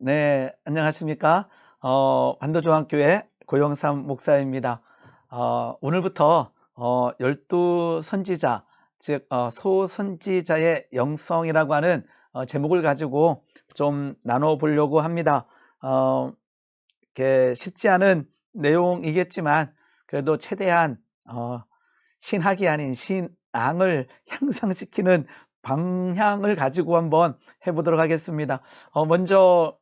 네, 안녕하십니까? 반도조항교회 고영삼 목사입니다. 오늘부터 열두 선지자, 즉 소선지자의 영성이라고 하는 제목을 가지고 좀 나눠보려고 합니다. 어, 이렇게 쉽지 않은 내용이겠지만 그래도 최대한 신학이 아닌 신앙을 향상시키는 방향을 가지고 한번 해보도록 하겠습니다. 먼저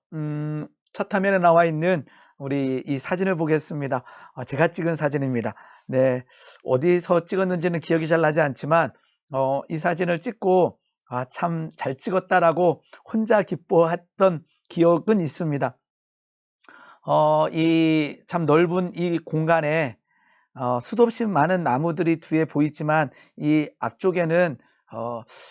첫 화면에 나와 있는 우리 이 사진을 보겠습니다. 제가 찍은 사진입니다. 네, 어디서 찍었는지는 기억이 잘 나지 않지만 이 사진을 찍고 참 잘 찍었다라고 혼자 기뻐했던 기억은 있습니다. 이 참 넓은 이 공간에 수도 없이 많은 나무들이 뒤에 보이지만 이 앞쪽에는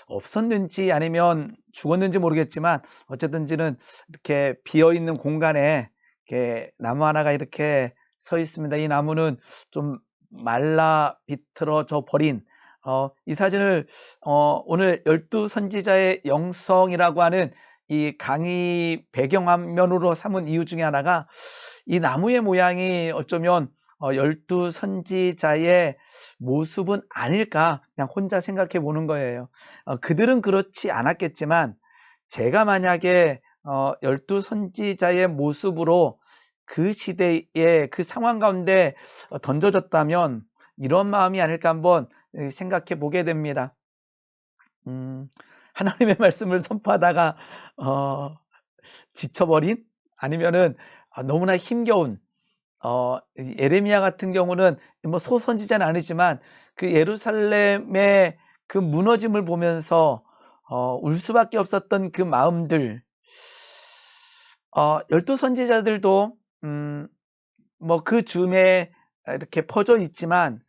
없었는지 아니면 죽었는지 모르겠지만 어쨌든지는 이렇게 비어있는 공간에 이렇게 나무 하나가 이렇게 서 있습니다. 이 나무는 좀 말라 비틀어져 버린 이 사진을 오늘 열두 선지자의 영성이라고 하는 이 강의 배경화면으로 삼은 이유 중에 하나가 이 나무의 모양이 어쩌면 열두 선지자의 모습은 아닐까 그냥 혼자 생각해 보는 거예요. 그들은 그렇지 않았겠지만 제가 만약에 열두 선지자의 모습으로 그 시대의 그 상황 가운데 던져졌다면 이런 마음이 아닐까 한번 생각해 보게 됩니다. 하나님의 말씀을 선포하다가 지쳐버린 아니면은 너무나 힘겨운 예레미야 같은 경우는 뭐 소선지자는 아니지만 그 예루살렘의 그 무너짐을 보면서 울 수밖에 없었던 그 마음들, 열두 선지자들도 뭐 그 줌에 이렇게 퍼져 있지만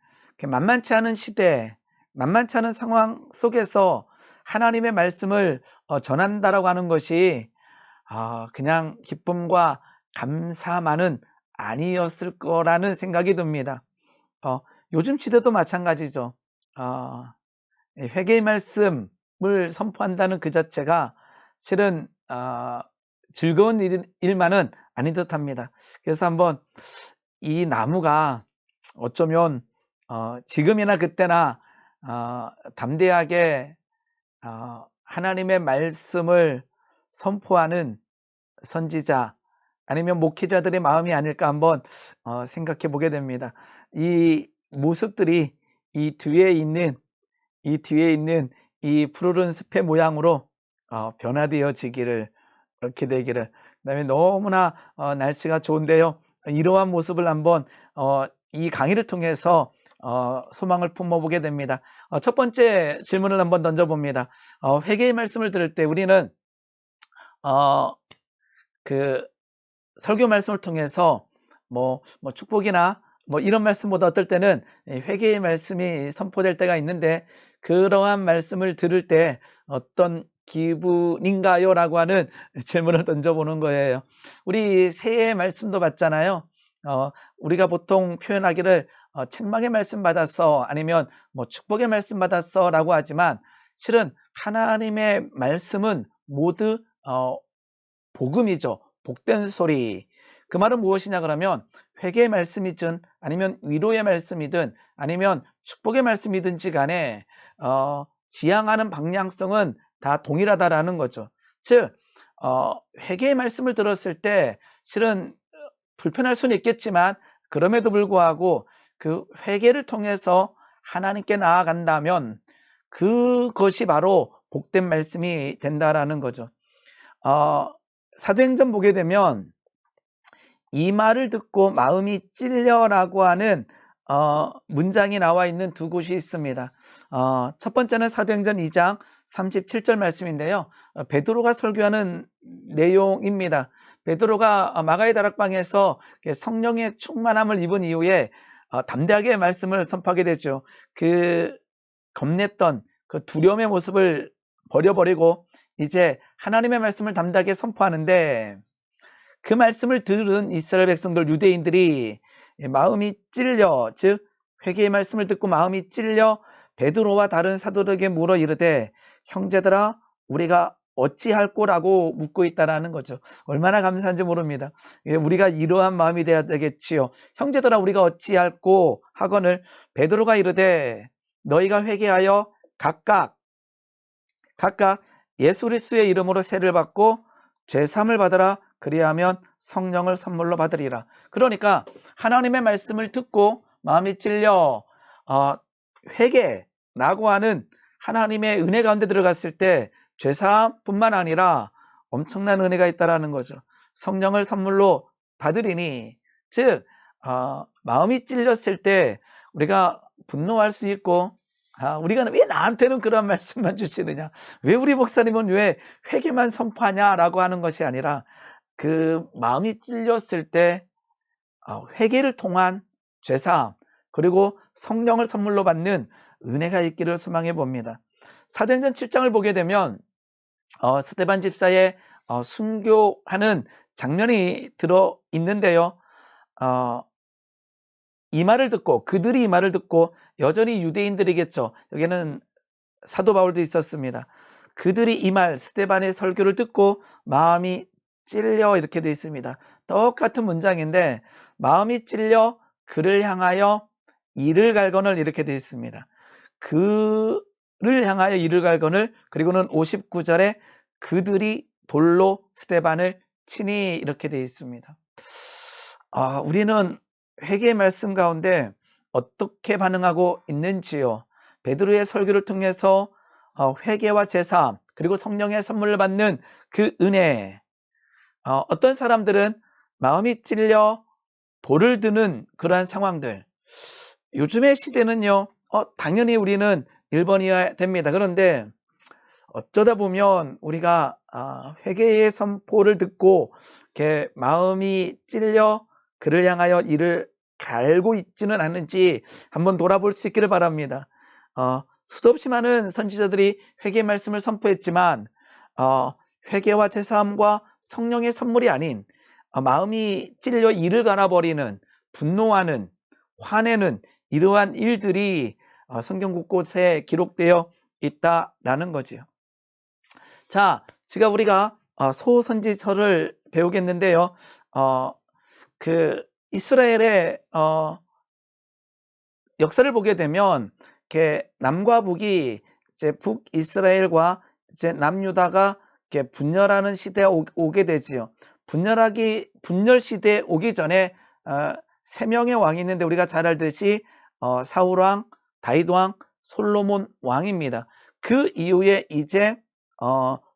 만만치 않은 시대, 만만치 않은 상황 속에서 하나님의 말씀을 전한다라고 하는 것이 그냥 기쁨과 감사만은 아니었을 거라는 생각이 듭니다. 요즘 시대도 마찬가지죠. 회개의 말씀을 선포한다는 그 자체가 실은 즐거운 일만은 아닌 듯합니다. 그래서 한번 이 나무가 어쩌면 지금이나 그때나 담대하게 하나님의 말씀을 선포하는 선지자 아니면 목회자들의 마음이 아닐까 한번 생각해 보게 됩니다. 이 모습들이 이 뒤에 있는 이 푸르른 숲의 모양으로 변화되어지기를 그렇게 되기를. 그다음에 너무나 날씨가 좋은데요. 이러한 모습을 한번 이 강의를 통해서 소망을 품어보게 됩니다. 첫 번째 질문을 한번 던져봅니다. 회개의 말씀을 들을 때 우리는 그 설교 말씀을 통해서 뭐 축복이나 뭐 이런 말씀보다 어떨 때는 회개의 말씀이 선포될 때가 있는데 그러한 말씀을 들을 때 어떤 기분인가요? 라고 하는 질문을 던져보는 거예요. 우리 새해 말씀도 받잖아요. 우리가 보통 표현하기를 책망의 말씀 받았어 아니면 뭐 축복의 말씀 받았어 라고 하지만 실은 하나님의 말씀은 모두 복음이죠. 복된 소리. 그 말은 무엇이냐 그러면 회개의 말씀이든 아니면 위로의 말씀이든 아니면 축복의 말씀이든지 간에 지향하는 방향성은 다 동일하다라는 거죠. 즉 회개의 말씀을 들었을 때 실은 불편할 수는 있겠지만 그럼에도 불구하고 그 회개를 통해서 하나님께 나아간다면 그것이 바로 복된 말씀이 된다라는 거죠. 사도행전 보게 되면 이 말을 듣고 마음이 찔려라고 하는 문장이 나와 있는 두 곳이 있습니다. 첫 번째는 사도행전 2장 37절 말씀인데요. 베드로가 설교하는 내용입니다. 베드로가 마가의 다락방에서 성령의 충만함을 입은 이후에 담대하게 말씀을 선포하게 되죠. 그 겁냈던 그 두려움의 모습을 버려버리고 이제 하나님의 말씀을 담대하게 선포하는데 그 말씀을 들은 이스라엘 백성들 유대인들이 마음이 찔려 즉 회개의 말씀을 듣고 마음이 찔려 베드로와 다른 사도들에게 물어 이르되 형제들아 우리가 어찌할꼬라고 묻고 있다라는 거죠. 얼마나 감사한지 모릅니다. 우리가 이러한 마음이 되어야 되겠지요. 형제들아 우리가 어찌할꼬 하거늘 베드로가 이르되 너희가 회개하여 각각 예수 그리스도의 이름으로 세를 받고 죄사함을 받으라. 그리하면 성령을 선물로 받으리라. 그러니까 하나님의 말씀을 듣고 마음이 찔려 회개라고 하는 하나님의 은혜 가운데 들어갔을 때 죄사함뿐만 아니라 엄청난 은혜가 있다라는 거죠. 성령을 선물로 받으리니, 즉 마음이 찔렸을 때 우리가 분노할 수 있고, 우리가 왜 나한테는 그런 말씀만 주시느냐, 왜 우리 목사님은 왜 회개만 선포하냐라고 하는 것이 아니라, 그 마음이 찔렸을 때 회개를 통한 죄사함 그리고 성령을 선물로 받는 은혜가 있기를 소망해 봅니다. 사도행전 7장을 보게 되면 스데반 집사의 순교하는 장면이 들어 있는데요. 이 말을 듣고, 그들이 이 말을 듣고, 여전히 유대인들이겠죠. 여기는 사도 바울도 있었습니다. 그들이 이 말, 스데반의 설교를 듣고 마음이 찔려, 이렇게 되어 있습니다. 똑같은 문장인데 마음이 찔려 그를 향하여 이를 갈거늘, 이렇게 되어 있습니다. 그를 향하여 이를 갈거늘, 그리고는 59절에 그들이 돌로 스데반을 치니, 이렇게 되어 있습니다. 우리는 회개의 말씀 가운데 어떻게 반응하고 있는지요? 베드로의 설교를 통해서 회개와 제사함 그리고 성령의 선물을 받는 그 은혜, 어떤 사람들은 마음이 찔려 돌을 드는 그러한 상황들, 요즘의 시대는요, 당연히 우리는 1번이어야 됩니다. 그런데 어쩌다 보면 우리가 회개의 선포를 듣고 이렇게 마음이 찔려 그를 향하여 이를 갈고 있지는 않은지 한번 돌아볼 수 있기를 바랍니다. 수도 없이 많은 선지자들이 회개의 말씀을 선포했지만 회개와 제사함과 성령의 선물이 아닌 마음이 찔려 이를 갈아버리는, 분노하는, 화내는 이러한 일들이 성경 곳곳에 기록되어 있다라는 거지요. 자, 지금 우리가 소선지서를 배우겠는데요. 그 이스라엘의 역사를 보게 되면 이렇게 남과 북이 이제 북이스라엘과 이제 남유다가 이렇게 분열하는 시대에 오게 되지요. 분열 시대에 오기 전에 3명의 왕이 있는데 우리가 잘 알듯이 사울왕, 다윗왕, 솔로몬 왕입니다. 그 이후에 이제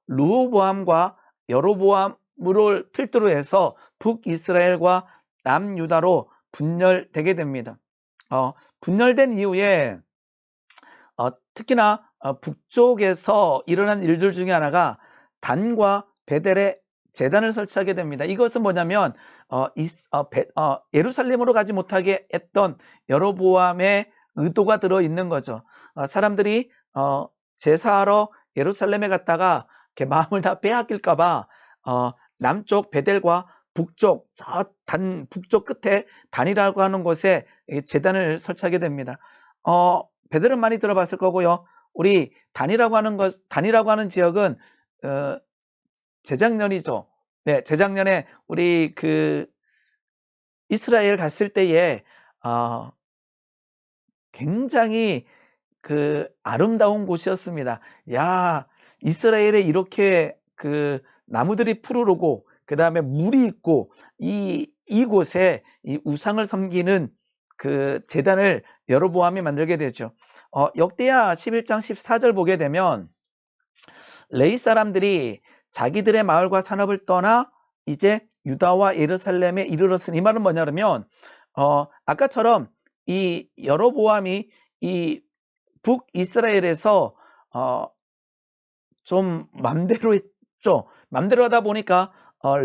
르호보암과 여로보암을 필두로 해서 북이스라엘과 남유다로 분열되게 됩니다. 분열된 이후에 특히나 북쪽에서 일어난 일들 중에 하나가 단과 베델에 제단을 설치하게 됩니다. 이것은 뭐냐면 예루살렘으로 가지 못하게 했던 여로보암의 의도가 들어있는 거죠. 사람들이 제사하러 예루살렘에 갔다가 이렇게 마음을 다 빼앗길까 봐 남쪽 베델과 북쪽, 북쪽 끝에 단이라고 하는 곳에 제단을 설치하게 됩니다. 베델은 많이 들어봤을 거고요. 우리 단이라고 하는 지역은 재작년이죠. 네, 재작년에 우리 이스라엘 갔을 때에 굉장히 아름다운 곳이었습니다. 야, 이스라엘에 이렇게 나무들이 푸르르고 그 다음에 물이 있고 이곳에 이 우상을 섬기는 제단을 여로보암이 만들게 되죠. 역대하 11장 14절 보게 되면 레위 사람들이 자기들의 마을과 산업을 떠나 이제 유다와 예루살렘에 이르렀으니, 이 말은 뭐냐면 아까처럼 이 여로보암이 이 북이스라엘에서 좀 맘대로 했죠. 맘대로 하다 보니까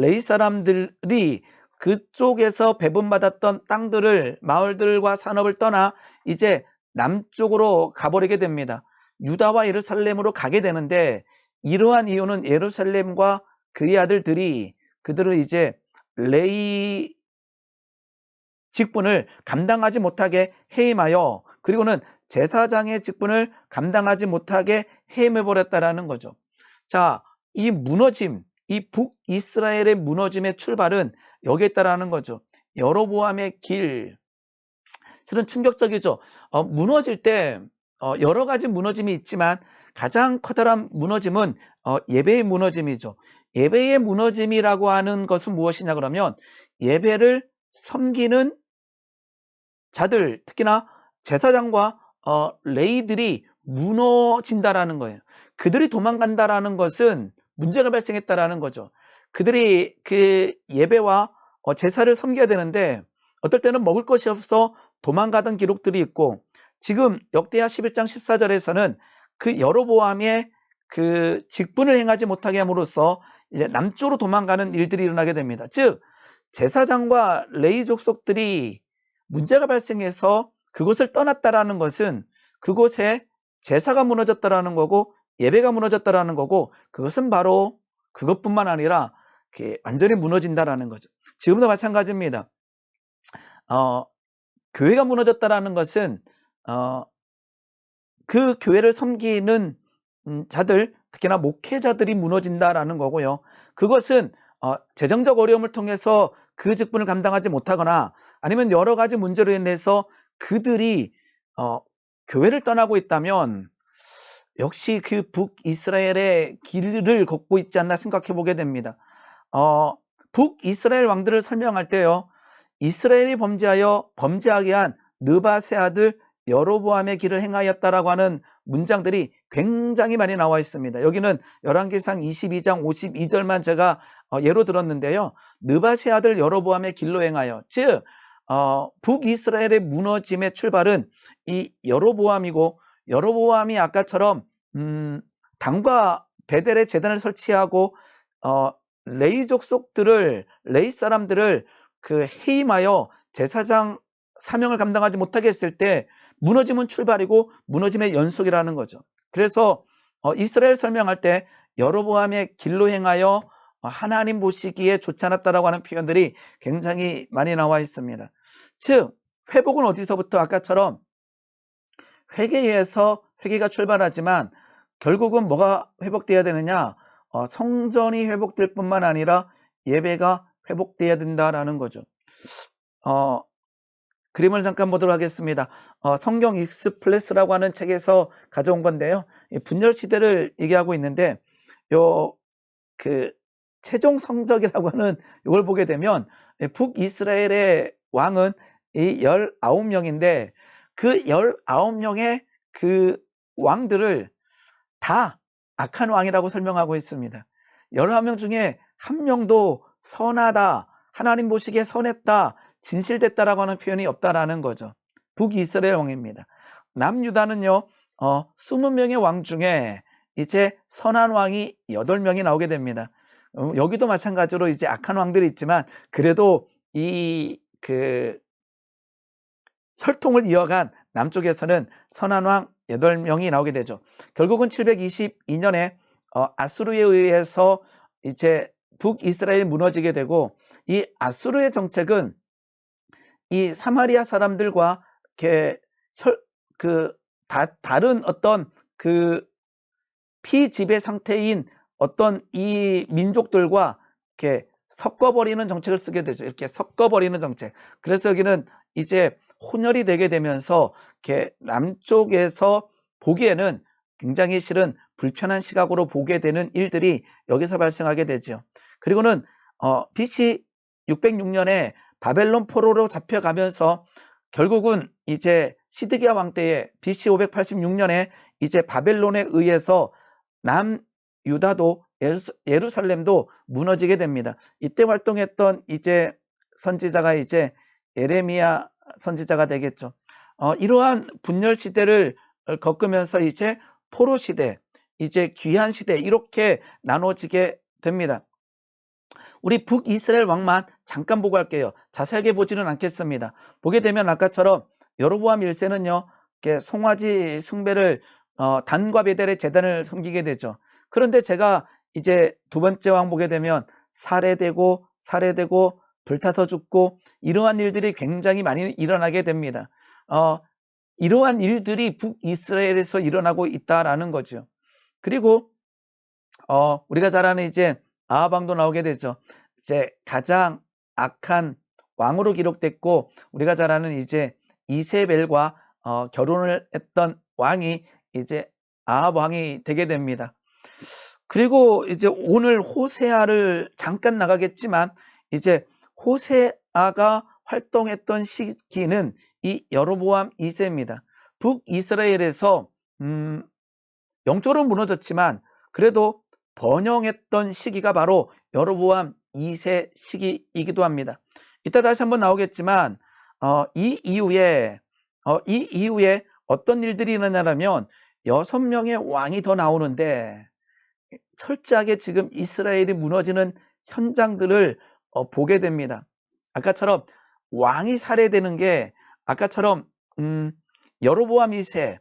레위 사람들이 그쪽에서 배분받았던 땅들을, 마을들과 산업을 떠나 이제 남쪽으로 가버리게 됩니다. 유다와 예루살렘으로 가게 되는데, 이러한 이유는 예루살렘과 그의 아들들이 그들을 이제 레위 직분을 감당하지 못하게 해임하여, 그리고는 제사장의 직분을 감당하지 못하게 해임해버렸다라는 거죠. 자, 이 무너짐, 이 북이스라엘의 무너짐의 출발은 여기에 있다라는 거죠. 여로보암의 길. 실은 충격적이죠. 무너질 때 여러 가지 무너짐이 있지만 가장 커다란 무너짐은 예배의 무너짐이죠. 예배의 무너짐이라고 하는 것은 무엇이냐 그러면 예배를 섬기는 자들, 특히나 제사장과 레위들이 무너진다라는 거예요. 그들이 도망간다라는 것은 문제가 발생했다라는 거죠. 그들이 그 예배와 제사를 섬겨야 되는데 어떨 때는 먹을 것이 없어 도망가던 기록들이 있고, 지금 역대하 11장 14절에서는 그 여로보암의 그 직분을 행하지 못하게 함으로써 이제 남쪽으로 도망가는 일들이 일어나게 됩니다. 즉 제사장과 레위 족속들이 문제가 발생해서 그곳을 떠났다라는 것은 그곳에 제사가 무너졌다라는 거고 예배가 무너졌다라는 거고, 그것은 바로 그것뿐만 아니라 완전히 무너진다라는 거죠. 지금도 마찬가지입니다. 교회가 무너졌다라는 것은 그 교회를 섬기는 자들, 특히나 목회자들이 무너진다라는 거고요. 그것은 재정적 어려움을 통해서 그 직분을 감당하지 못하거나 아니면 여러 가지 문제로 인해서 그들이 교회를 떠나고 있다면 역시 그 북이스라엘의 길을 걷고 있지 않나 생각해 보게 됩니다. 북이스라엘 왕들을 설명할 때요, 이스라엘이 범죄하게 한 느밧의 아들 여로보암의 길을 행하였다라고 하는 문장들이 굉장히 많이 나와 있습니다. 여기는 열왕기상 22장 52절만 제가 예로 들었는데요. 느밧의 아들 여로보암의 길로 행하여, 즉 북이스라엘의 무너짐의 출발은 이 여로보암이고, 여로보암이 아까처럼 단과 베델에 제단을 설치하고 레위 족속들을, 레위 사람들을 해임하여 제사장 사명을 감당하지 못하게 했을 때 무너짐은 출발이고 무너짐의 연속이라는 거죠. 그래서 이스라엘 설명할 때 여로보암의 길로 행하여 하나님 보시기에 좋지 않았다라고 하는 표현들이 굉장히 많이 나와 있습니다. 즉 회복은 어디서부터, 아까처럼 회개에서 회개가 출발하지만 결국은 뭐가 회복돼야 되느냐, 성전이 회복될 뿐만 아니라 예배가 회복돼야 된다라는 거죠. 그림을 잠깐 보도록 하겠습니다. 성경 익스플레스라고 하는 책에서 가져온 건데요. 분열 시대를 얘기하고 있는데 최종 성적이라고 하는 이걸 보게 되면 북이스라엘의 왕은 이 19명인데 그 19명의 그 왕들을 다 악한 왕이라고 설명하고 있습니다. 19명 중에 한 명도 선하다, 하나님 보시기에 선했다, 진실됐다라고 하는 표현이 없다라는 거죠. 북이스라엘 왕입니다. 남유다는요 20명의 왕 중에 이제 선한 왕이 8명이 나오게 됩니다. 여기도 마찬가지로 이제 악한 왕들이 있지만 그래도 이 혈통을 이어간 남쪽에서는 선한 왕 8명이 나오게 되죠. 결국은 722년에 아수르에 의해서 이제 북이스라엘이 무너지게 되고, 이 아수르의 정책은 이 사마리아 사람들과 다른 어떤 피지배 상태인 어떤 이 민족들과 이렇게 섞어버리는 정책을 쓰게 되죠. 이렇게 섞어버리는 정책. 그래서 여기는 이제 혼혈이 되게 되면서 이렇게 남쪽에서 보기에는 굉장히 실은 불편한 시각으로 보게 되는 일들이 여기서 발생하게 되죠. 그리고는 BC 606년에 바벨론 포로로 잡혀가면서 결국은 이제 시드기야 왕 때에 BC 586년에 이제 바벨론에 의해서 남유다도 예루살렘도 무너지게 됩니다. 이때 활동했던 이제 선지자가 이제 예레미야 선지자가 되겠죠. 이러한 분열 시대를 겪으면서 이제 포로 시대, 이제 귀한 시대, 이렇게 나눠지게 됩니다. 우리 북이스라엘 왕만 잠깐 보고 할게요. 자세하게 보지는 않겠습니다. 보게 되면 아까처럼 여로보암 1세는요 송아지 숭배를 단과 베델의 제단을 섬기게 되죠. 그런데 제가 이제 두 번째 왕 보게 되면 살해되고 불타서 죽고 이러한 일들이 굉장히 많이 일어나게 됩니다. 이러한 일들이 북이스라엘에서 일어나고 있다라는 거죠. 그리고 우리가 잘 아는 이제 아하방도 나오게 되죠. 이제 가장 악한 왕으로 기록됐고, 우리가 잘 아는 이제 이세벨과 결혼을 했던 왕이 이제 아합 왕이 되게 됩니다. 그리고 이제 오늘 호세아를 잠깐 나가겠지만, 이제 호세아가 활동했던 시기는 이 여로보암 2세입니다. 북이스라엘에서 영적으로 무너졌지만 그래도 번영했던 시기가 바로 여로보암 2세 시기이기도 합니다. 이따 다시 한번 나오겠지만 이 이후에 어떤 일들이 일어나냐면 6명의 왕이 더 나오는데, 철저하게 지금 이스라엘이 무너지는 현장들을 보게 됩니다. 아까처럼 왕이 살해되는 게, 아까처럼 여로보암 2세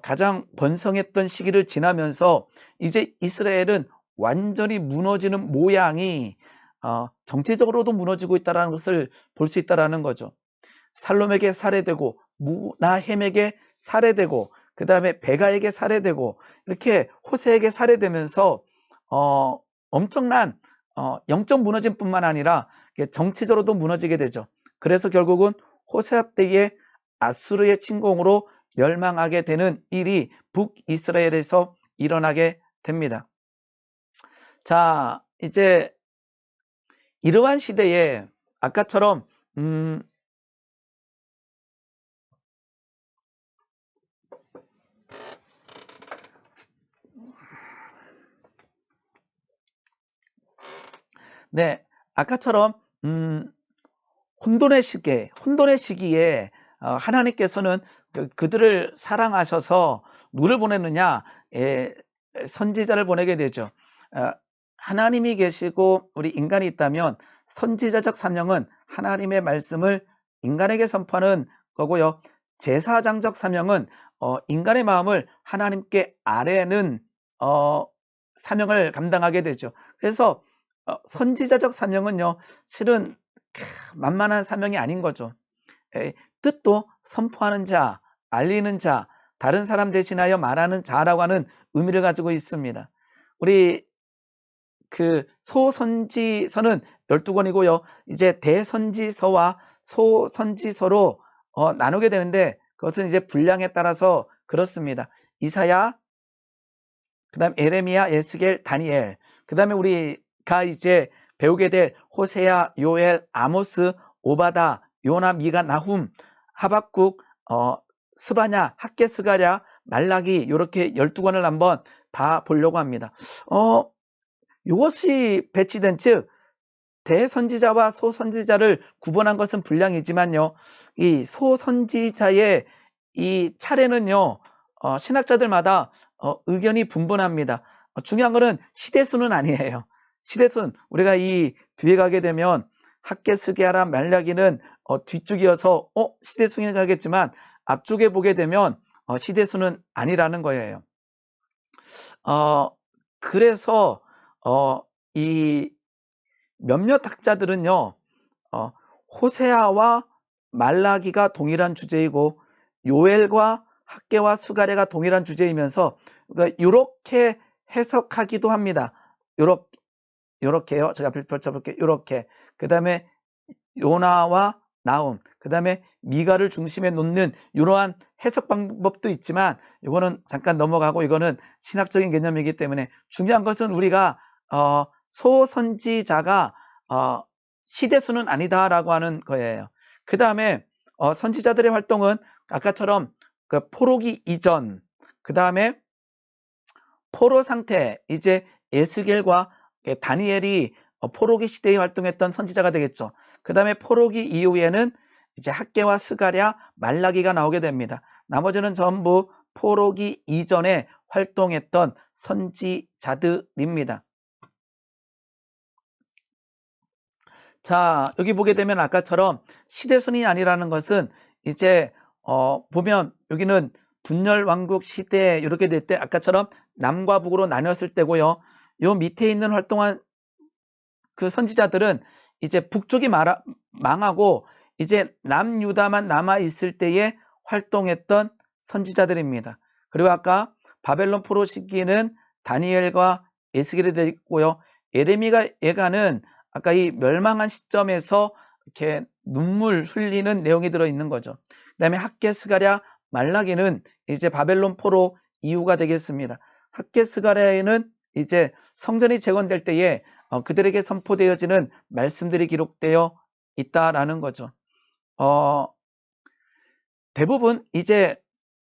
가장 번성했던 시기를 지나면서 이제 이스라엘은 완전히 무너지는 모양이 정치적으로도 무너지고 있다는 것을 볼 수 있다는 거죠. 살롬에게 살해되고, 무나헴에게 살해되고, 그 다음에 베가에게 살해되고, 이렇게 호세에게 살해되면서 엄청난 영적 무너짐 뿐만 아니라 정치적으로도 무너지게 되죠. 그래서 결국은 호세아 때에 아수르의 침공으로 멸망하게 되는 일이 북이스라엘에서 일어나게 됩니다. 자, 이제 이러한 시대에 아까처럼 네, 아까처럼 혼돈의 시기에 하나님께서는 그들을 사랑하셔서 누를 보내느냐? 선지자를 보내게 되죠. 하나님이 계시고 우리 인간이 있다면 선지자적 사명은 하나님의 말씀을 인간에게 선포하는 거고요. 제사장적 사명은 인간의 마음을 하나님께 아뢰는 사명을 감당하게 되죠. 그래서 선지자적 사명은요, 실은 만만한 사명이 아닌 거죠. 뜻도 선포하는 자, 알리는 자, 다른 사람 대신하여 말하는 자라고 하는 의미를 가지고 있습니다. 우리 그 소선지서는 12권이고요. 이제 대선지서와 소선지서로 나누게 되는데, 그것은 이제 분량에 따라서 그렇습니다. 이사야, 그 다음 에레미야, 에스겔, 다니엘, 그 다음에 우리가 이제 배우게 될 호세야, 요엘, 아모스, 오바다, 요나, 미가, 나훔, 하박국, 스바냐, 학개, 스가랴, 말라기, 이렇게 12권을 한번 봐보려고 합니다. 이것이 배치된 즉 대선지자와 소선지자를 구분한 것은 분량이지만요, 이 소선지자의 이 차례는요, 신학자들마다 의견이 분분합니다. 중요한 것은 시대수는 아니에요. 시대수는 우리가 이 뒤에 가게 되면 학개, 스게랴, 말라기는 뒤쪽이어서 시대수는 가겠지만 앞쪽에 보게 되면 시대수는 아니라는 거예요. 그래서 이 몇몇 학자들은요, 호세아와 말라기가 동일한 주제이고 요엘과 학개와 수가랴가 동일한 주제이면서 그러니까 이렇게 해석하기도 합니다. 요렇게요. 제가 펼쳐볼게요. 요렇게. 그 다음에 요나와 나움, 그 다음에 미가를 중심에 놓는 이러한 해석 방법도 있지만, 이거는 잠깐 넘어가고 이거는 신학적인 개념이기 때문에 중요한 것은 우리가 소선지자가 시대수는 아니다라고 하는 거예요. 그 다음에 선지자들의 활동은 아까처럼 그 포로기 이전, 그 다음에 포로 상태, 이제 에스겔과 다니엘이 포로기 시대에 활동했던 선지자가 되겠죠. 그 다음에 포로기 이후에는 이제 학개와 스가랴, 말라기가 나오게 됩니다. 나머지는 전부 포로기 이전에 활동했던 선지자들입니다. 자, 여기 보게 되면 아까처럼 시대순이 아니라는 것은 이제 보면 여기는 분열왕국 시대 이렇게 될 때 아까처럼 남과 북으로 나뉘었을 때고요. 요 밑에 있는 활동한 그 선지자들은 이제 북쪽이 망하고 이제 남유다만 남아있을 때에 활동했던 선지자들입니다. 그리고 아까 바벨론 포로 시기는 다니엘과 에스겔이 되고요. 예레미야가는 아까 이 멸망한 시점에서 이렇게 눈물 흘리는 내용이 들어있는 거죠. 그 다음에 학개, 스가랴, 말라기는 이제 바벨론 포로 이후가 되겠습니다. 학개, 스가랴에는 이제 성전이 재건될 때에 그들에게 선포되어지는 말씀들이 기록되어 있다라는 거죠. 대부분 이제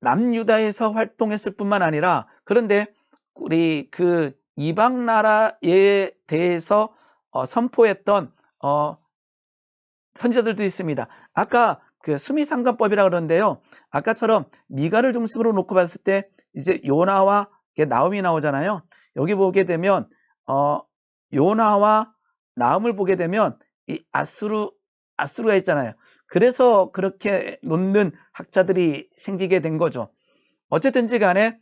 남유다에서 활동했을 뿐만 아니라, 그런데 우리 그 이방 나라에 대해서 선포했던 선지자들도 있습니다. 아까 그 수미상관법이라 그러는데요. 아까처럼 미가를 중심으로 놓고 봤을 때 이제 요나와 나움이 나오잖아요. 여기 보게 되면 요나와 나움을 보게 되면 이 아수르가 있잖아요. 그래서 그렇게 놓는 학자들이 생기게 된 거죠. 어쨌든지 간에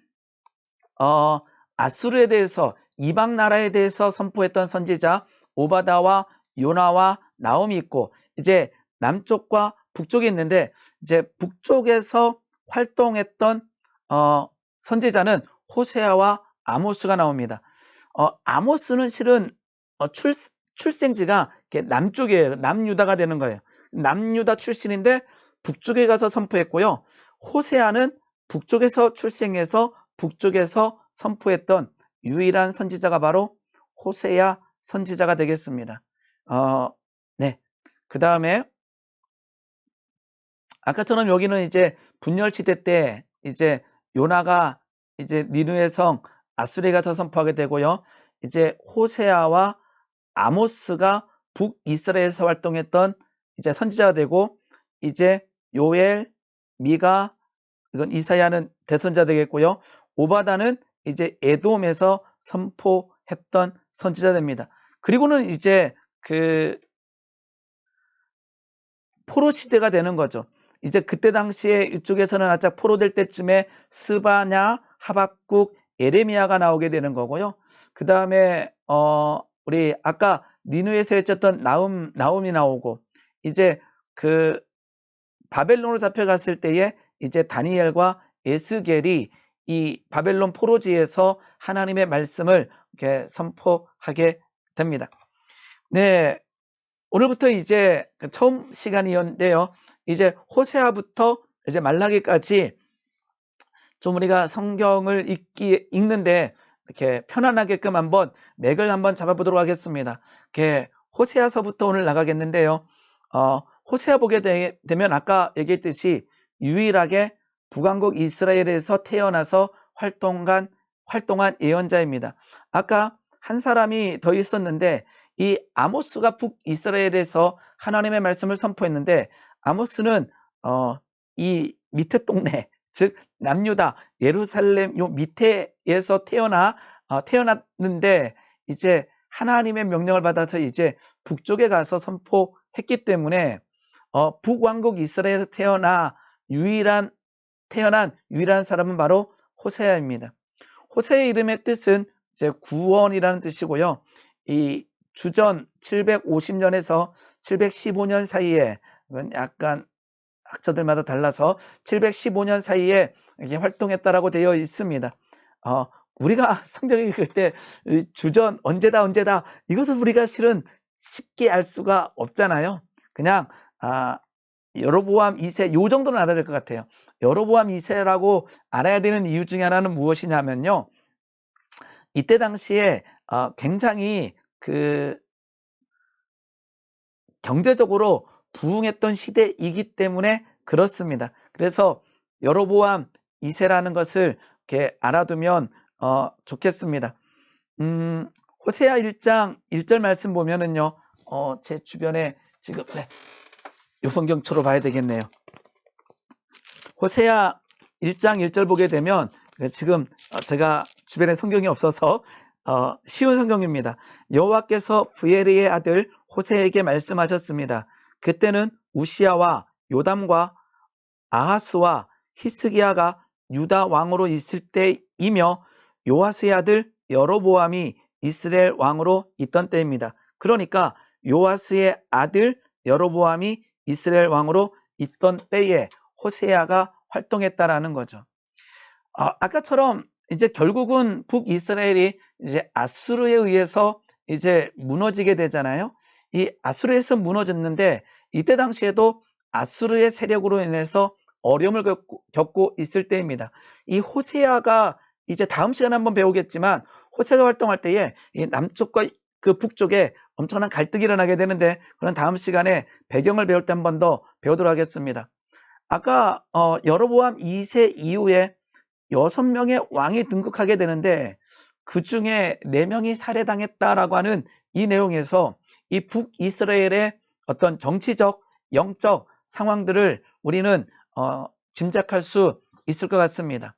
아수르에 대해서, 이방 나라에 대해서 선포했던 선지자 오바다와 요나와 나움이 있고, 이제 남쪽과 북쪽이 있는데, 이제 북쪽에서 활동했던 선지자는 호세아와 아모스가 나옵니다. 아모스는 실은 출생지가 남쪽이에요. 남유다가 되는 거예요. 남유다 출신인데 북쪽에 가서 선포했고요. 호세아는 북쪽에서 출생해서 북쪽에서 선포했던 유일한 선지자가 바로 호세아 선지자가 되겠습니다. 네. 그 다음에 아까처럼 여기는 이제 분열시대 때 이제 요나가 이제 니느웨 성 아수리에 가서 선포하게 되고요. 이제 호세아와 아모스가 북이스라엘에서 활동했던 이제 선지자가 되고, 이제 요엘, 미가, 이건 이사야는 대선자 되겠고요. 오바다는 이제 에돔에서 선포했던 선지자 됩니다. 그리고는 이제 그 포로 시대가 되는 거죠. 이제 그때 당시에 이쪽에서는 아짝 포로될 때쯤에 스바냐, 하박국, 예레미야가 나오게 되는 거고요. 그 다음에 우리 아까 니느웨에서 했었던 나움이 나오고, 이제 그 바벨론으로 잡혀갔을 때에 이제 다니엘과 에스겔이 이 바벨론 포로지에서 하나님의 말씀을 이렇게 선포하게 됩니다. 네, 오늘부터 이제 처음 시간이었는데요. 이제 호세아부터 이제 말라기까지 좀 우리가 성경을 읽는데 이렇게 편안하게끔 한번 맥을 한번 잡아보도록 하겠습니다. 이렇게 호세아서부터 오늘 나가겠는데요. 호세아 보게 되면 아까 얘기했듯이 유일하게 북왕국 이스라엘에서 태어나서 활동한 예언자입니다. 아까 한 사람이 더 있었는데, 이 아모스가 북이스라엘에서 하나님의 말씀을 선포했는데, 아모스는 이 밑에 동네, 즉 남유다 예루살렘 요 밑에에서 태어났는데, 이제 하나님의 명령을 받아서 이제 북쪽에 가서 선포했기 때문에 북왕국 이스라엘에서 태어난 유일한 사람은 바로 호세아입니다. 호세의 이름의 뜻은 이제 구원이라는 뜻이고요. 이 주전 750년에서 715년 사이에, 이건 약간 학자들마다 달라서 715년 사이에 이렇게 활동했다라고 되어 있습니다. 우리가 성경 읽을 때 주전 언제다 이것을 우리가 실은 쉽게 알 수가 없잖아요. 그냥 여로보암 2세 요 정도는 알아야 될 것 같아요. 여로보암 2세라고 알아야 되는 이유 중에 하나는 무엇이냐면요, 이때 당시에 굉장히 그 경제적으로 부흥했던 시대이기 때문에 그렇습니다. 그래서 여로보암 2세라는 것을 이렇게 알아두면 좋겠습니다. 호세아 1장 1절 말씀 보면은요, 제 주변에 지금 요 성경처럼 봐야 되겠네요. 호세아 1장 1절 보게 되면, 지금 제가 주변에 성경이 없어서 쉬운 성경입니다. 여호와께서 부에리의 아들 호세에게 말씀하셨습니다. 그때는 우시야와 요담과 아하스와 히스기야가 유다 왕으로 있을 때이며 요아스의 아들 여로보암이 이스라엘 왕으로 있던 때입니다. 그러니까 요아스의 아들 여로보암이 이스라엘 왕으로 있던 때에 호세아가 활동했다라는 거죠. 아까처럼 이제 결국은 북이스라엘이 이제 아수르에 의해서 이제 무너지게 되잖아요. 이 아수르에서 무너졌는데 이때 당시에도 아수르의 세력으로 인해서 어려움을 겪고 있을 때입니다. 이 호세아가 이제 다음 시간에 한번 배우겠지만 호세아가 활동할 때에 이 남쪽과 그 북쪽에 엄청난 갈등이 일어나게 되는데 그런 다음 시간에 배경을 배울 때 한 번 더 배우도록 하겠습니다. 아까 여로보암 2세 이후에 6명의 왕이 등극하게 되는데 그 중에 4명이 살해당했다라고 하는 이 내용에서 이 북이스라엘의 어떤 정치적, 영적 상황들을 우리는 짐작할 수 있을 것 같습니다.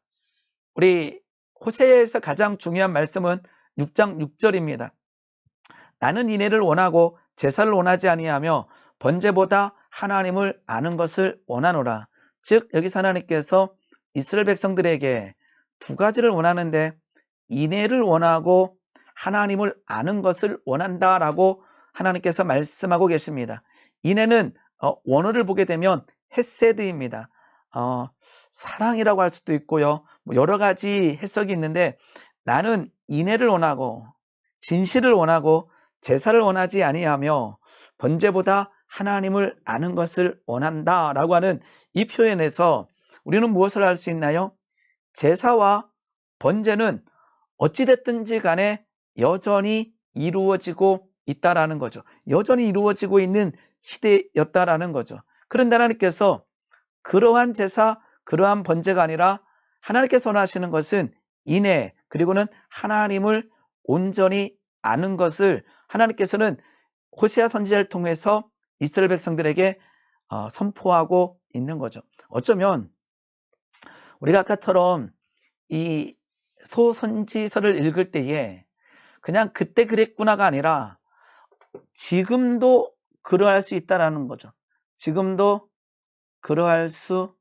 우리 호세아에서 가장 중요한 말씀은 6장 6절입니다. 나는 인애를 원하고 제사를 원하지 아니하며 번제보다 하나님을 아는 것을 원하노라. 즉 여기서 하나님께서 이스라엘 백성들에게 두 가지를 원하는데 인애를 원하고 하나님을 아는 것을 원한다라고 하나님께서 말씀하고 계십니다. 인애는 원어를 보게 되면 헤세드입니다. 사랑이라고 할 수도 있고요. 여러 가지 해석이 있는데 나는 인애를 원하고 진실을 원하고 제사를 원하지 아니하며 번제보다 하나님을 아는 것을 원한다라고 하는 이 표현에서 우리는 무엇을 알 수 있나요? 제사와 번제는 어찌됐든지 간에 여전히 이루어지고 있다라는 거죠. 여전히 이루어지고 있는 시대였다라는 거죠. 그런데 하나님께서 그러한 제사, 그러한 번제가 아니라 하나님께서 원하시는 것은 인애, 그리고는 하나님을 온전히 아는 것을 하나님께서는 호세아 선지자를 통해서 이스라엘 백성들에게 선포하고 있는 거죠. 어쩌면 우리가 아까처럼 이 소선지서를 읽을 때에 그냥 그때 그랬구나가 아니라 지금도 그러할 수 있다라는 거죠. 지금도 그러할 수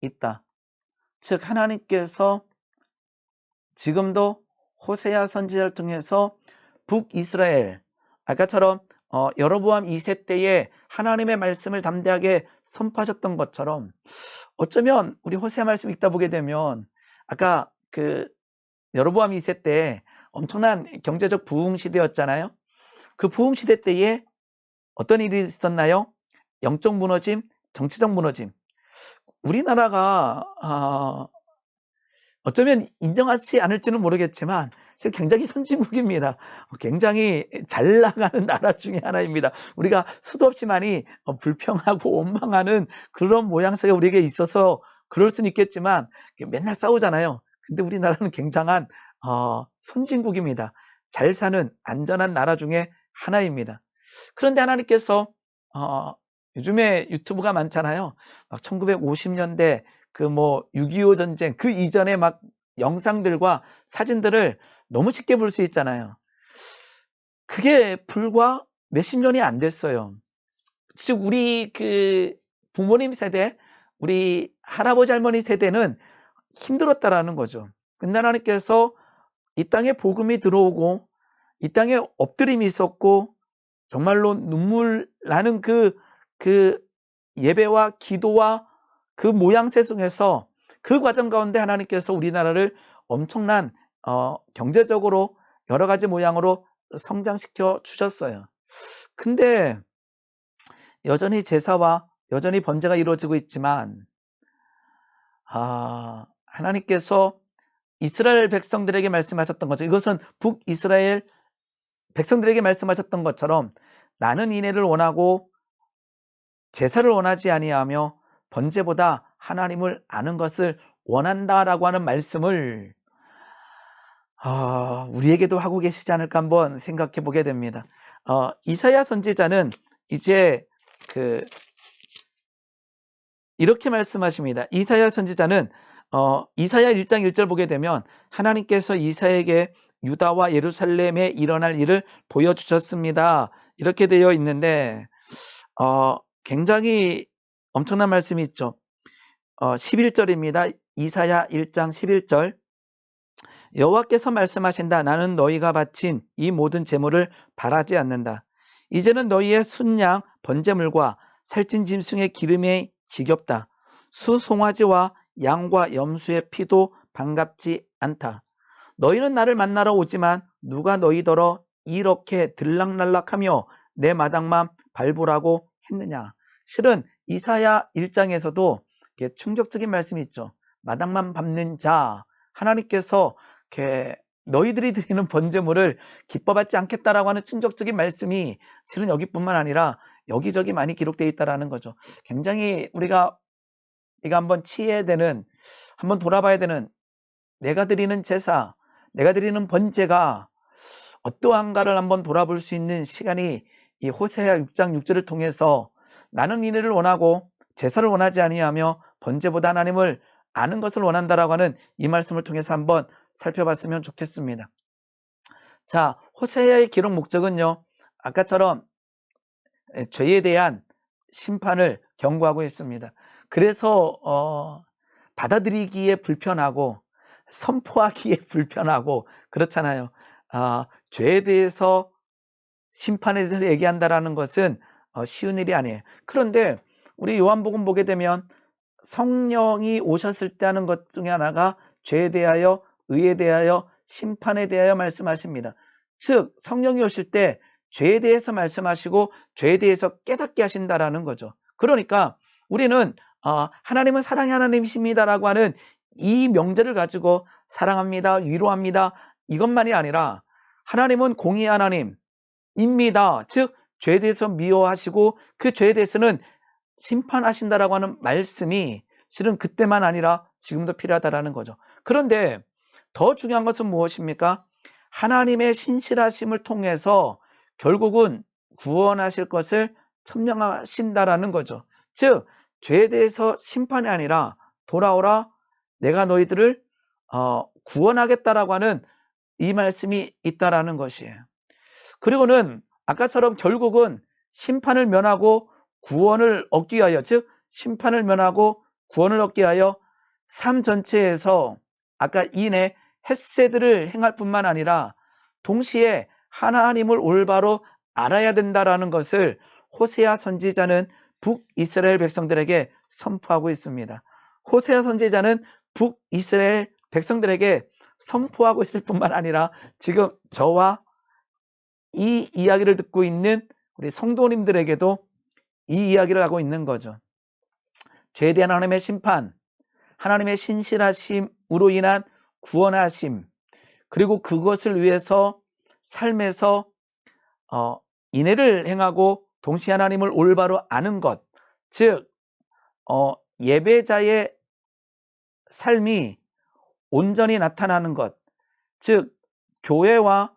있다. 즉 하나님께서 지금도 호세아 선지자를 통해서 북이스라엘, 아까처럼 여로보암 2세 때에 하나님의 말씀을 담대하게 선포하셨던 것처럼 어쩌면 우리 호세아 말씀 읽다 보게 되면 아까 그 여로보암 2세 때 엄청난 경제적 부흥 시대였잖아요. 그 부흥 시대 때에 어떤 일이 있었나요? 영적 무너짐, 정치적 무너짐. 우리나라가 어쩌면 인정하지 않을지는 모르겠지만 굉장히 선진국입니다. 굉장히 잘 나가는 나라 중에 하나입니다. 우리가 수도 없이 많이 불평하고 원망하는 그런 모양새가 우리에게 있어서 그럴 수는 있겠지만 맨날 싸우잖아요. 근데 우리나라는 굉장한 선진국입니다. 잘 사는 안전한 나라 중에 하나입니다. 그런데 하나님께서 요즘에 유튜브가 많잖아요. 막 1950년대 그 6.25 전쟁 그 이전에 막 영상들과 사진들을 너무 쉽게 볼 수 있잖아요. 그게 불과 몇십 년이 안 됐어요. 즉 우리 그 부모님 세대, 우리 할아버지 할머니 세대는 힘들었다라는 거죠. 근데 하나님께서 이 땅에 복음이 들어오고 이 땅에 엎드림이 있었고 정말로 눈물 나는 그 예배와 기도와 그 모양새 중에서 그 과정 가운데 하나님께서 우리나라를 엄청난 경제적으로 여러 가지 모양으로 성장시켜 주셨어요. 근데 여전히 제사와 여전히 번제가 이루어지고 있지만 하나님께서 이스라엘 백성들에게 말씀하셨던 거죠. 이것은 북이스라엘 백성들에게 말씀하셨던 것처럼 나는 인애를 원하고 제사를 원하지 아니하며 번제보다 하나님을 아는 것을 원한다라고 하는 말씀을 우리에게도 하고 계시지 않을까 한번 생각해 보게 됩니다. 이사야 선지자는 이제 이렇게 말씀하십니다. 이사야 선지자는 이사야 1장 1절 보게 되면 하나님께서 이사야에게 유다와 예루살렘에 일어날 일을 보여주셨습니다. 이렇게 되어 있는데 굉장히 엄청난 말씀이 있죠. 11절입니다. 이사야 1장 11절. 여호와께서 말씀하신다. 나는 너희가 바친 이 모든 제물을 바라지 않는다. 이제는 너희의 순양 번제물과 살찐 짐승의 기름이 지겹다. 수 송아지와 양과 염소의 피도 반갑지 않다. 너희는 나를 만나러 오지만 누가 너희더러 이렇게 들락날락하며 내 마당만 밟으라고 했느냐. 실은 이사야 1장에서도 충격적인 말씀이 있죠. 마당만 밟는 자, 하나님께서 너희들이 드리는 번제물을 기뻐받지 않겠다라고 하는 충격적인 말씀이 실은 여기뿐만 아니라 여기저기 많이 기록되어 있다는 거죠. 굉장히 우리가 한번 치해야 되는, 한번 돌아봐야 되는, 내가 드리는 제사, 내가 드리는 번제가 어떠한가를 한번 돌아볼 수 있는 시간이 이 호세아 6장 6절을 통해서 나는 이를 원하고 제사를 원하지 아니하며 번제보다 하나님을 아는 것을 원한다라고 하는 이 말씀을 통해서 한번 살펴봤으면 좋겠습니다. 자, 호세아의 기록 목적은요, 아까처럼 죄에 대한 심판을 경고하고 있습니다. 그래서 받아들이기에 불편하고 선포하기에 불편하고 그렇잖아요. 죄에 대해서, 심판에 대해서 얘기한다라는 것은 쉬운 일이 아니에요. 그런데 우리 요한복음 보게 되면 성령이 오셨을 때 하는 것 중에 하나가 죄에 대하여, 의에 대하여, 심판에 대하여 말씀하십니다. 즉 성령이 오실 때 죄에 대해서 말씀하시고 죄에 대해서 깨닫게 하신다라는 거죠. 그러니까 우리는 하나님은 사랑의 하나님이십니다라고 하는 이 명제를 가지고 사랑합니다, 위로합니다, 이것만이 아니라 하나님은 공의의 하나님입니다. 즉 죄에 대해서 미워하시고 그 죄에 대해서는 심판하신다라고 하는 말씀이 실은 그때만 아니라 지금도 필요하다라는 거죠. 그런데 더 중요한 것은 무엇입니까? 하나님의 신실하심을 통해서 결국은 구원하실 것을 천명하신다라는 거죠. 즉 죄에 대해서 심판이 아니라 돌아오라, 내가 너희들을 구원하겠다라고 하는 이 말씀이 있다라는 것이에요. 그리고는 아까처럼 결국은 심판을 면하고 구원을 얻기 위하여, 즉 심판을 면하고 구원을 얻기 위하여 삶 전체에서 아까 이내 헤세드를 행할 뿐만 아니라 동시에 하나님을 올바로 알아야 된다라는 것을 호세아 선지자는 북이스라엘 백성들에게 선포하고 있습니다. 호세아 선지자는 북이스라엘 백성들에게 선포하고 있을 뿐만 아니라 지금 저와 이 이야기를 듣고 있는 우리 성도님들에게도 이 이야기를 하고 있는 거죠. 죄에 대한 하나님의 심판, 하나님의 신실하심으로 인한 구원하심, 그리고 그것을 위해서 삶에서 인애를 행하고 동시에 하나님을 올바로 아는 것, 즉 예배자의 삶이 온전히 나타나는 것, 즉 교회와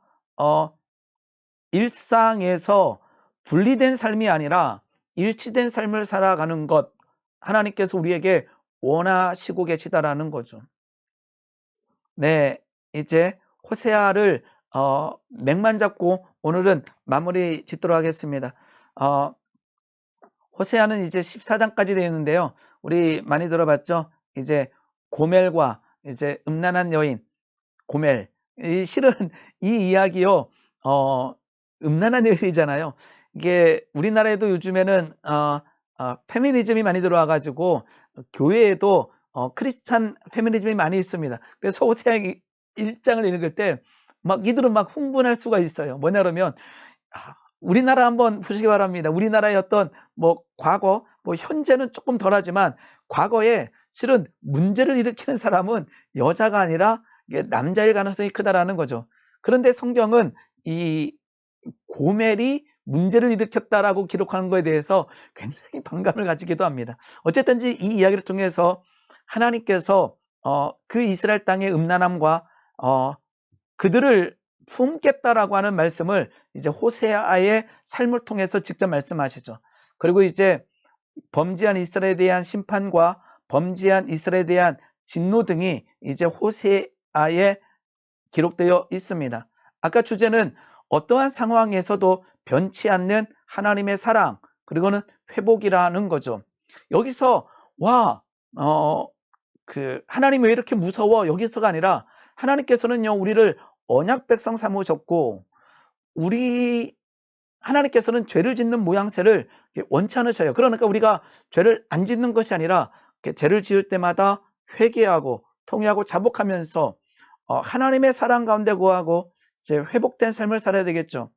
일상에서 분리된 삶이 아니라 일치된 삶을 살아가는 것, 하나님께서 우리에게 원하시고 계시다라는 거죠. 네, 이제 호세아를 맥만 잡고 오늘은 마무리 짓도록 하겠습니다. 호세아는 이제 14장까지 되어 있는데요. 우리 많이 들어봤죠? 이제 고멜과 이제 음란한 여인 고멜. 실은 이 이야기요, 음란한 여인이잖아요. 이게 우리나라에도 요즘에는 페미니즘이 많이 들어와 가지고 교회에도 크리스찬 페미니즘이 많이 있습니다. 그래서 호세아 1장을 읽을 때 막 이들은 막 흥분할 수가 있어요. 뭐냐 그러면 우리나라 한번 보시기 바랍니다. 우리나라의 어떤 과거, 현재는 조금 덜하지만 과거에 실은 문제를 일으키는 사람은 여자가 아니라 남자일 가능성이 크다라는 거죠. 그런데 성경은 이 고멜이 문제를 일으켰다라고 기록하는 것에 대해서 굉장히 반감을 가지기도 합니다. 어쨌든지 이 이야기를 통해서 하나님께서 그 이스라엘 땅의 음란함과 그들을 품겠다라고 하는 말씀을 이제 호세아의 삶을 통해서 직접 말씀하시죠. 그리고 이제 범죄한 이스라엘에 대한 심판과 범죄한 이스라엘에 대한 진노 등이 이제 호세아에 기록되어 있습니다. 아까 주제는 어떠한 상황에서도 변치 않는 하나님의 사랑, 그리고는 회복이라는 거죠. 여기서 하나님 왜 이렇게 무서워? 여기서가 아니라 하나님께서는요, 우리를 언약 백성 삼으셨고 하나님께서는 죄를 짓는 모양새를 원치 않으셔요. 그러니까 우리가 죄를 안 짓는 것이 아니라 죄를 지을 때마다 회개하고 통회하고 자복하면서 하나님의 사랑 가운데 거하고 이제 회복된 삶을 살아야 되겠죠.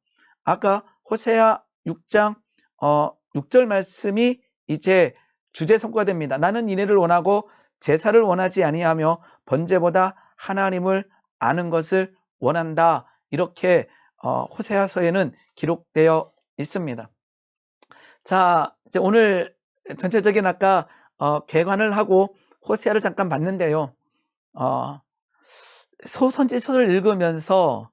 아까 호세아 6장 6절 말씀이 이제 주제 성구가 됩니다. 나는 인애를 원하고 제사를 원하지 아니하며 번제보다 하나님을 아는 것을 원한다. 이렇게 호세아서에는 기록되어 있습니다. 자, 이제 오늘 전체적인 아까 개관을 하고 호세아를 잠깐 봤는데요. 소선지서를 읽으면서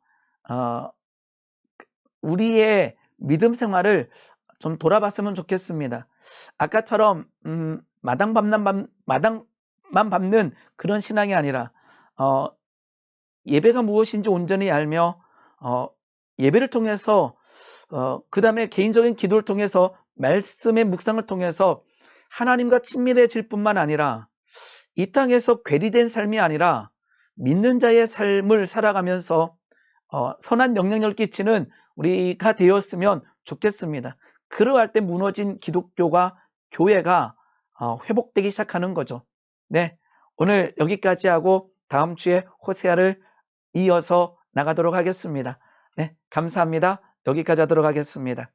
우리의 믿음 생활을 좀 돌아봤으면 좋겠습니다. 아까처럼 마당만 밟는 그런 신앙이 아니라 예배가 무엇인지 온전히 알며 예배를 통해서 그 다음에 개인적인 기도를 통해서 말씀의 묵상을 통해서 하나님과 친밀해질 뿐만 아니라 이 땅에서 괴리된 삶이 아니라 믿는 자의 삶을 살아가면서 선한 영향력을 끼치는 우리가 되었으면 좋겠습니다. 그러할 때 무너진 기독교가 교회가 회복되기 시작하는 거죠. 네, 오늘 여기까지 하고 다음 주에 호세아를 이어서 나가도록 하겠습니다. 네, 감사합니다. 여기까지 하도록 하겠습니다.